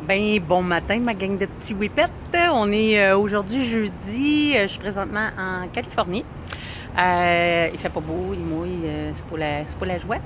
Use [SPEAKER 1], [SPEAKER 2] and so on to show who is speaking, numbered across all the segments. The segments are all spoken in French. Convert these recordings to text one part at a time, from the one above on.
[SPEAKER 1] Ben bon matin, ma gang de petits whippets. On est aujourd'hui jeudi. Je suis présentement en Californie. Il fait pas beau, il mouille, c'est pas la joie.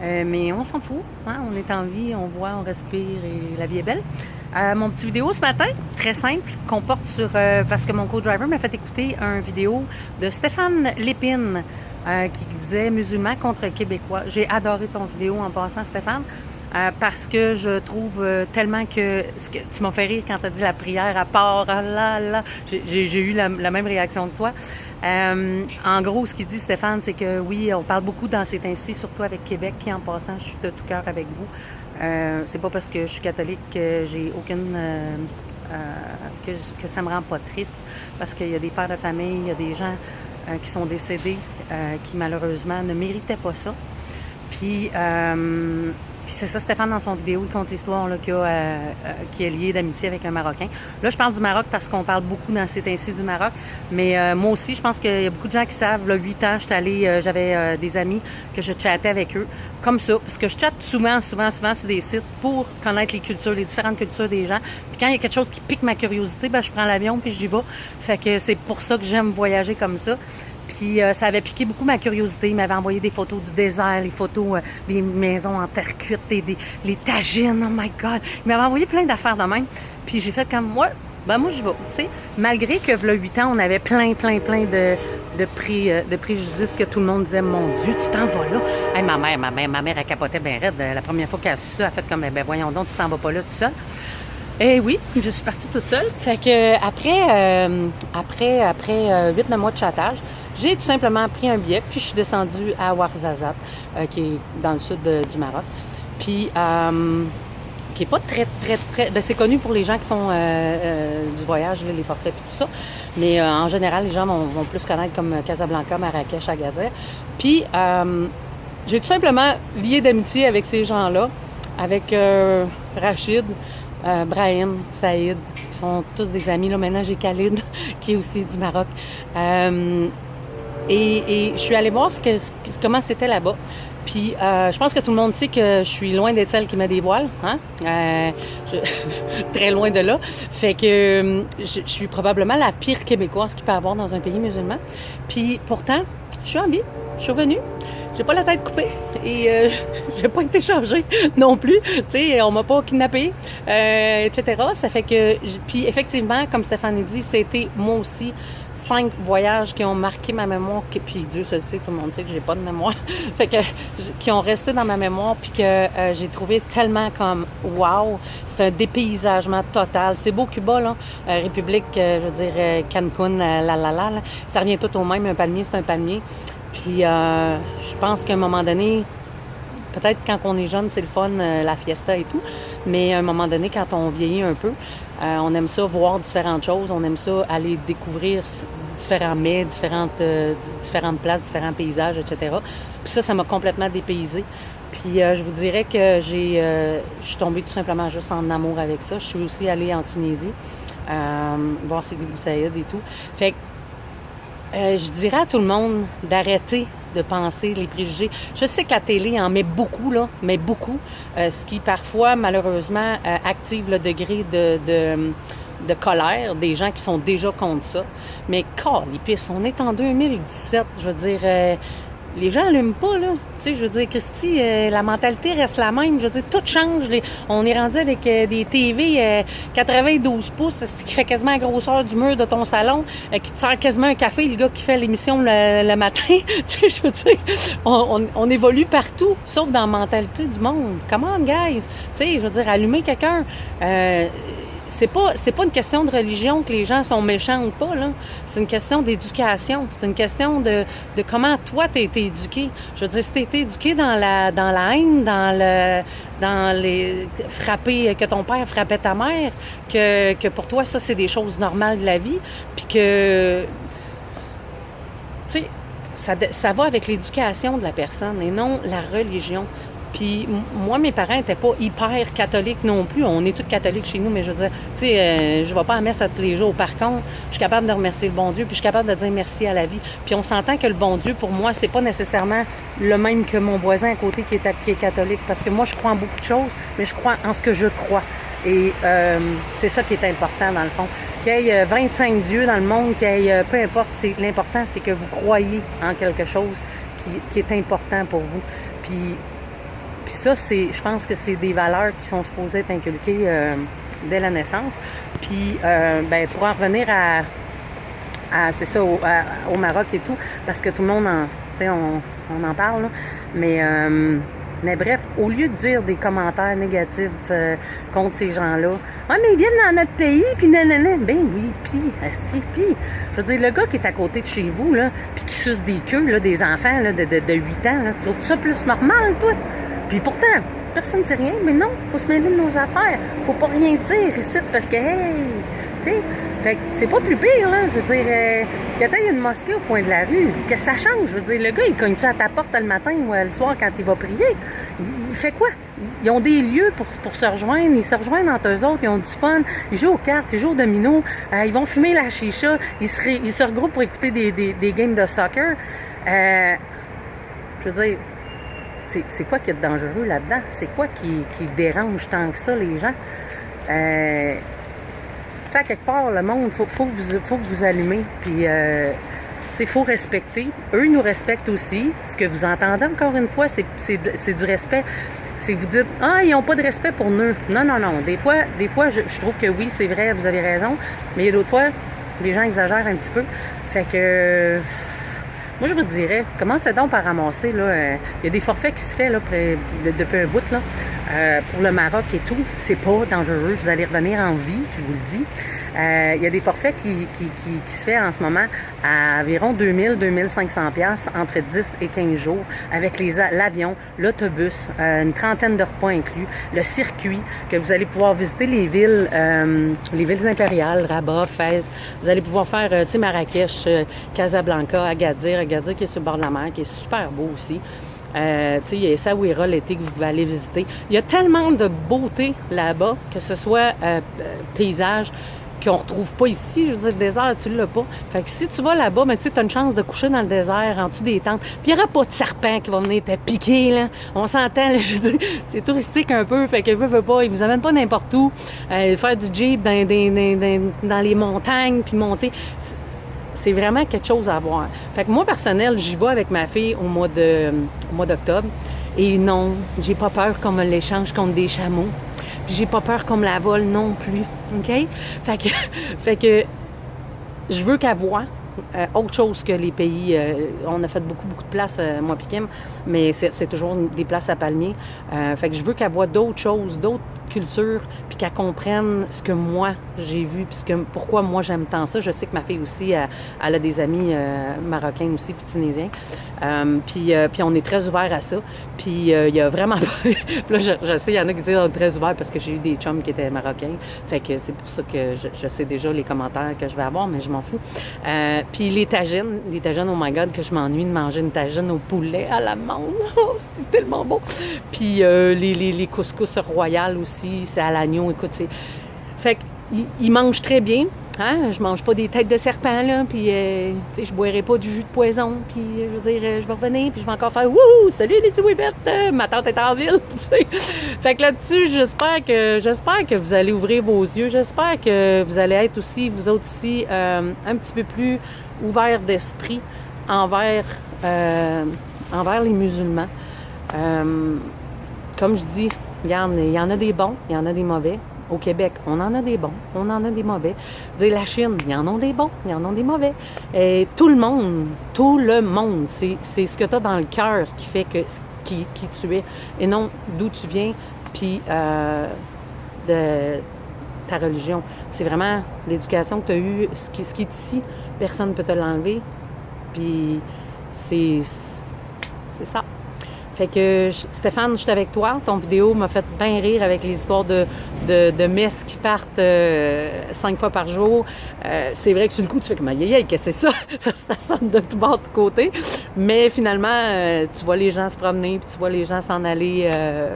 [SPEAKER 1] Mais on s'en fout. Hein? On est en vie, on voit, on respire et la vie est belle. Mon petit vidéo ce matin, très simple, qu'on porte sur... parce que mon co-driver m'a fait écouter une vidéo de Stéphane Lépine qui disait « Musulmans contre Québécois ». J'ai adoré ton vidéo en passant, Stéphane. Parce que je trouve tellement que tu m'as fait rire quand tu as dit la prière à part, ah là là, j'ai eu la même réaction que toi. En gros, ce qu'il dit Stéphane, c'est que oui, on parle beaucoup dans ces temps-ci, surtout avec Québec, qui en passant, je suis de tout cœur avec vous. C'est pas parce que je suis catholique que j'ai aucune... que ça me rend pas triste, parce qu'il y a des pères de famille, il y a des gens qui sont décédés, qui malheureusement ne méritaient pas ça. Puis c'est ça, Stéphane, dans son vidéo, il compte l'histoire là, qui est liée d'amitié avec un Marocain. Là, je parle du Maroc parce qu'on parle beaucoup dans ces temps-ci du Maroc. Mais moi aussi, je pense qu'il y a beaucoup de gens qui savent. Là, 8 ans, j'avais des amis que je chattais avec eux. Comme ça, parce que je chatte souvent sur des sites pour connaître les cultures, les différentes cultures des gens. Puis quand il y a quelque chose qui pique ma curiosité, ben je prends l'avion puis j'y vais. Fait que c'est pour ça que j'aime voyager comme ça. Puis ça avait piqué beaucoup ma curiosité. Il m'avait envoyé des photos du désert, les photos des maisons en terre cuite, les tagines, oh my God. Il m'avait envoyé plein d'affaires de même. Puis j'ai fait comme, ouais, ben moi j'y vais. Tu sais, malgré que, là, 8 ans, on avait plein de préjudices que tout le monde disait, mon Dieu, tu t'en vas là. Hey, ma mère, elle capotait bien raide. La première fois qu'elle a su ça, elle a fait comme, ben voyons donc, tu t'en vas pas là tout seul. Eh oui, je suis partie toute seule. Fait que après 8-9 mois de chattage, j'ai tout simplement pris un billet, puis je suis descendue à Ouarzazate, qui est dans le sud du Maroc. Puis, qui est pas très... Ben, c'est connu pour les gens qui font du voyage, là, les forfaits et tout ça. Mais en général, les gens vont plus connaître comme Casablanca, Marrakech, Agadir. Puis, j'ai tout simplement lié d'amitié avec ces gens-là, avec Rachid, Brahim, Saïd, qui sont tous des amis. Là, maintenant, j'ai Khalid, qui est aussi du Maroc. Et je suis allée voir comment c'était là-bas. Puis, je pense que tout le monde sait que je suis loin d'être celle qui met des voiles, hein? Très loin de là. Fait que je suis probablement la pire Québécoise qu'il peut y avoir dans un pays musulman. Puis, pourtant, je suis en vie. Je suis revenue. J'ai pas la tête coupée et j'ai pas été changée non plus. Tu sais, on m'a pas kidnappée, etc. Ça fait que... Puis, effectivement, comme Stéphane dit, c'était moi aussi 5 voyages qui ont marqué ma mémoire, puis Dieu se le sait, tout le monde sait que j'ai pas de mémoire, fait que qui ont resté dans ma mémoire, puis que j'ai trouvé tellement comme wow, c'est un dépaysagement total. C'est beau Cuba là, République, je veux dire Cancun, là, ça revient tout au même. Un palmier, c'est un palmier. Puis je pense qu'à un moment donné, peut-être quand on est jeune, c'est le fun, la fiesta et tout, mais à un moment donné, quand on vieillit un peu, on aime ça voir différentes choses, on aime ça aller découvrir différents mets, différentes places, différents paysages, etc. Puis ça m'a complètement dépaysée. Puis je vous dirais que je suis tombée tout simplement juste en amour avec ça. Je suis aussi allée en Tunisie, voir Sidi Bou Saïd et tout. Fait que je dirais à tout le monde d'arrêter de penser les préjugés. Je sais que la télé en met beaucoup, là, mais beaucoup, ce qui parfois, malheureusement, active le degré de colère des gens qui sont déjà contre ça. Mais calipisse, on est en 2017, je veux dire... les gens l'allument pas, là. Tu sais, je veux dire, Christy, la mentalité reste la même. Je veux dire, tout change. On est rendu avec des TV 92 pouces, qui fait quasiment la grosseur du mur de ton salon, qui te sert quasiment un café, le gars qui fait l'émission le matin. Tu sais, je veux dire, on évolue partout, sauf dans la mentalité du monde. Come on, guys! Tu sais, je veux dire, allumer quelqu'un... c'est pas une question de religion que les gens sont méchants ou pas, là. C'est une question d'éducation. C'est une question de comment toi t'as été éduqué. Je veux dire, si t'as été éduqué dans la haine, dans les frapper, que ton père frappait ta mère, que pour toi ça c'est des choses normales de la vie, puis que tu sais, ça va avec l'éducation de la personne et non la religion. Puis moi, mes parents n'étaient pas hyper catholiques non plus. On est tous catholiques chez nous, mais je veux dire, tu sais, je vais pas à messe tous les jours. Par contre, je suis capable de remercier le bon Dieu, puis je suis capable de dire merci à la vie. Puis on s'entend que le bon Dieu, pour moi, c'est pas nécessairement le même que mon voisin à côté qui est catholique. Parce que moi, je crois en beaucoup de choses, mais je crois en ce que je crois. Et c'est ça qui est important dans le fond. Qu'il y ait 25 dieux dans le monde, qu'il y ait, peu importe, l'important c'est que vous croyez en quelque chose qui est important pour vous. Puis ça, je pense que c'est des valeurs qui sont supposées être inculquées dès la naissance. Puis, pour en revenir c'est ça, au Maroc et tout, parce que tout le monde, on en parle, là, mais bref, au lieu de dire des commentaires négatifs contre ces gens-là, « Ah, mais ils viennent dans notre pays, puis nanana! » Ben oui, puis, je veux dire, le gars qui est à côté de chez vous, là, puis qui suce des queues, là, des enfants là, de 8 ans, là, tu trouves ça plus normal, toi? Puis pourtant, personne ne dit rien, mais non, faut se mêler de nos affaires. Faut pas rien dire ici, parce que, hey, tu sais, fait que c'est pas plus pire, là, je veux dire, que t'aies une mosquée au coin de la rue, que ça change, je veux dire, le gars, il cogne-tu à ta porte le matin ou le soir quand il va prier? Il fait quoi? Ils ont des lieux pour se rejoindre, ils se rejoignent entre eux autres, ils ont du fun, ils jouent aux cartes, ils jouent au domino, ils vont fumer la chicha, ils se regroupent pour écouter des games de soccer. Je veux dire, c'est quoi qui est dangereux là-dedans? C'est quoi qui dérange tant que ça, les gens? Tu sais, à quelque part, le monde, faut que vous allumez. Puis, il faut respecter. Eux nous respectent aussi. Ce que vous entendez, encore une fois, c'est du respect. C'est que vous dites, ah, ils n'ont pas de respect pour nous. Non. Des fois je trouve que oui, c'est vrai, vous avez raison. Mais il y a d'autres fois, les gens exagèrent un petit peu. Fait que... moi, je vous dirais, commencez donc par ramasser. Là, il y a des forfaits qui se font là, depuis un bout là, pour le Maroc et tout. C'est pas dangereux. Vous allez revenir en vie, je vous le dis. Il y a des forfaits qui se font en ce moment à environ 2000-2500 $ entre 10 et 15 jours avec l'avion, l'autobus, une trentaine de repas inclus, le circuit, que vous allez pouvoir visiter les villes impériales, Rabat, Fès. Vous allez pouvoir faire Marrakech, Casablanca, Agadir qui est sur le bord de la mer, qui est super beau aussi. Il y a Essaouira l'été que vous pouvez aller visiter. Il y a tellement de beauté là-bas, que ce soit paysage, qu'on retrouve pas ici. Je veux dire, le désert, tu l'as pas. Fait que si tu vas là-bas, tu as une chance de coucher dans le désert, en dessous des tentes. Puis il n'y aura pas de serpent qui va venir te piquer, là. On s'entend, là, je veux dire, c'est touristique un peu. Fait que veut pas, ils vous amènent pas n'importe où. Faire du jeep dans les montagnes, puis monter. C'est vraiment quelque chose à voir. Fait que moi, personnel, j'y vais avec ma fille au mois d'octobre. Et non, j'ai pas peur qu'on me l'échange contre des chameaux. Puis j'ai pas peur qu'on me la vole non plus. OK? Fait que je veux qu'elle voie autre chose que les pays. On a fait beaucoup de places, moi et Kim, mais c'est toujours des places à palmiers. Fait que je veux qu'elle voie d'autres choses, d'autres cultures, puis qu'elle comprenne ce que moi j'ai vu, puis pourquoi moi j'aime tant ça. Je sais que ma fille aussi, elle a des amis marocains aussi, puis tunisiens. Puis on est très ouvert à ça. Puis il y a vraiment... Puis là, je sais, il y en a qui disent on est très ouvert parce que j'ai eu des chums qui étaient marocains. Fait que c'est pour ça que je sais déjà les commentaires que je vais avoir, mais je m'en fous. Puis les tagines, oh my God, que je m'ennuie de manger une tagine au poulet à l'amande. Oh, c'est tellement bon. Puis les couscous royales aussi, c'est à l'agneau. Écoute, fait qu'ils mangent très bien. Hein? Je mange pas des têtes de serpent, là, puis je boirai pas du jus de poison, puis je veux dire, je vais revenir, puis je vais encore faire « Wouhou! Salut les petits Webettes! Ma tante est en ville! » Fait que là-dessus, j'espère que vous allez ouvrir vos yeux, j'espère que vous allez être aussi, vous autres aussi, un petit peu plus ouverts d'esprit envers les musulmans. Comme je dis, regarde, il y en a des bons, il y en a des mauvais. Au Québec, on en a des bons, on en a des mauvais. Je veux dire, la Chine, il y en a des bons, il y en a des mauvais. Et tout le monde, c'est ce que tu as dans le cœur qui fait qui tu es, et non d'où tu viens, puis de ta religion. C'est vraiment l'éducation que tu as eue, ce qui est ici, personne ne peut te l'enlever, puis c'est ça. Fait que, Stéphane, je suis avec toi. Ton vidéo m'a fait bien rire avec les histoires de messes qui partent 5 fois par jour. C'est vrai que sur le coup, tu fais comme « Aïe, qu'est-ce que c'est ça? » Ça sonne de tout bord, de tout côté. Mais finalement, tu vois les gens se promener, puis tu vois les gens s'en aller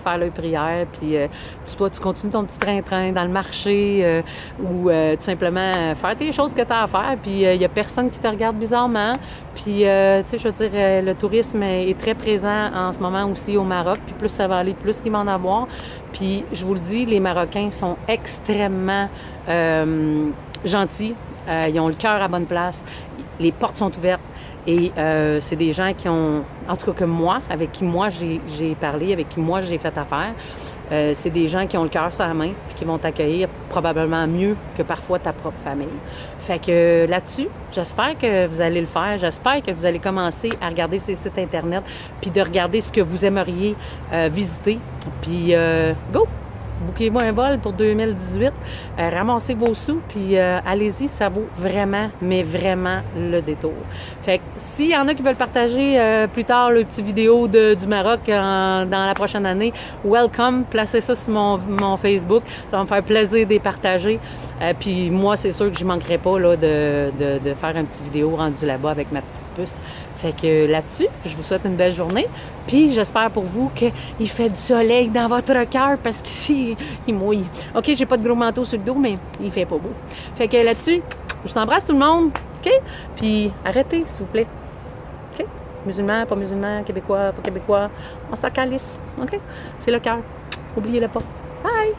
[SPEAKER 1] faire leur prière, puis toi, tu continues ton petit train-train dans le marché ou tout simplement faire tes choses que tu as à faire, puis il y a personne qui te regarde bizarrement. Puis, tu sais, je veux dire, le tourisme est très présent en ce moment aussi au Maroc, puis plus ça va aller, plus il va en avoir. Puis, je vous le dis, les Marocains sont extrêmement gentils. Ils ont le cœur à bonne place. Les portes sont ouvertes. Et c'est des gens qui ont, en tout cas que moi, avec qui moi j'ai parlé, avec qui moi j'ai fait affaire, c'est des gens qui ont le cœur sur la main puis qui vont t'accueillir probablement mieux que parfois ta propre famille. Fait que là-dessus, j'espère que vous allez le faire. J'espère que vous allez commencer à regarder ces sites Internet puis de regarder ce que vous aimeriez visiter. Puis go! Bouquez-moi un vol pour 2018, ramassez vos sous, puis allez-y, ça vaut vraiment, mais vraiment le détour. Fait que s'il y en a qui veulent partager plus tard le petit vidéo du Maroc dans la prochaine année, welcome, placez ça sur mon Facebook, ça va me faire plaisir de les partager. Puis moi, c'est sûr que je manquerai pas là, de faire une petite vidéo rendue là-bas avec ma petite puce. Fait que là-dessus, je vous souhaite une belle journée. Puis j'espère pour vous qu'il fait du soleil dans votre cœur parce qu'ici, il mouille. OK, j'ai pas de gros manteau sur le dos, mais il fait pas beau. Fait que là-dessus, je t'embrasse tout le monde. OK? Puis arrêtez, s'il vous plaît. OK? Musulmans, pas musulmans, québécois, pas québécois. On s'en calisse. OK? C'est le cœur. Oubliez-le pas. Bye!